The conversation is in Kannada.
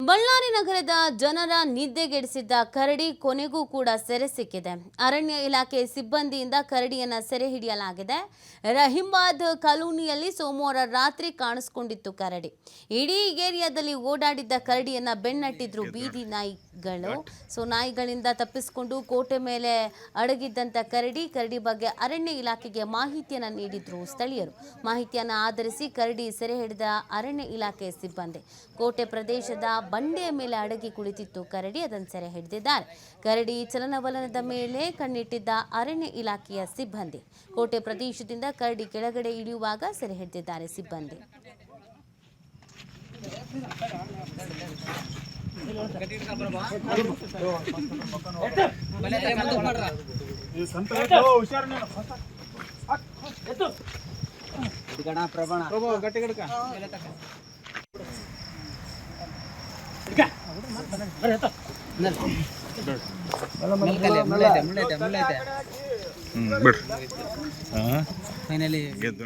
ಬಳ್ಳಾರಿ ನಗರದ ಜನರ ನಿದ್ದೆಗೆಡಿಸಿದ್ದ ಕರಡಿ ಕೊನೆಗೂ ಕೂಡ ಸೆರೆ ಸಿಕ್ಕಿದೆ. ಅರಣ್ಯ ಇಲಾಖೆ ಸಿಬ್ಬಂದಿಯಿಂದ ಕರಡಿಯನ್ನ ಸೆರೆ ಹಿಡಿಯಲಾಗಿದೆ. ರಹೀಂಬಾದ್ ಕಾಲೋನಿಯಲ್ಲಿ ಸೋಮವಾರ ರಾತ್ರಿ ಕಾಣಿಸಿಕೊಂಡಿತ್ತು ಕರಡಿ. ಇಡೀ ಏರಿಯಾದಲ್ಲಿ ಓಡಾಡಿದ್ದ ಕರಡಿಯನ್ನ ಬೆನ್ನಟ್ಟಿದ್ರು ಬೀದಿ ನಾಯಿಗಳು. ನಾಯಿಗಳಿಂದ ತಪ್ಪಿಸಿಕೊಂಡು ಕೋಟೆ ಮೇಲೆ ಅಡಗಿದ್ದಂತ ಕರಡಿ ಬಗ್ಗೆ ಅರಣ್ಯ ಇಲಾಖೆಗೆ ಮಾಹಿತಿಯನ್ನ ನೀಡಿದ್ರು ಸ್ಥಳೀಯರು. ಮಾಹಿತಿಯನ್ನ ಆಧರಿಸಿ ಕರಡಿ ಸೆರೆ ಹಿಡಿದ ಅರಣ್ಯ ಇಲಾಖೆ ಸಿಬ್ಬಂದಿ. ಕೋಟೆ ಪ್ರದೇಶದ ಬಂಡೆಯ ಮೇಲೆ ಅಡಗಿ ಕುಳಿತಿತ್ತು ಕರಡಿ, ಅದನ್ನು ಸೆರೆ ಹಿಡಿದಿದ್ದಾರೆ. ಕರಡಿ ಚಲನವಲನದ ಮೇಲೆ ಕಣ್ಣಿಟ್ಟಿದ್ದ ಅರಣ್ಯ ಇಲಾಖೆಯ ಸಿಬ್ಬಂದಿ. ಕೋಟೆ ಪ್ರದೇಶದಿಂದ ಕರಡಿ ಕೆಳಗಡೆ ಇಳಿಯುವಾಗ ಸೆರೆ ಹಿಡಿದಿದ್ದಾರೆ ಸಿಬ್ಬಂದಿ. ಫೈನಲಿ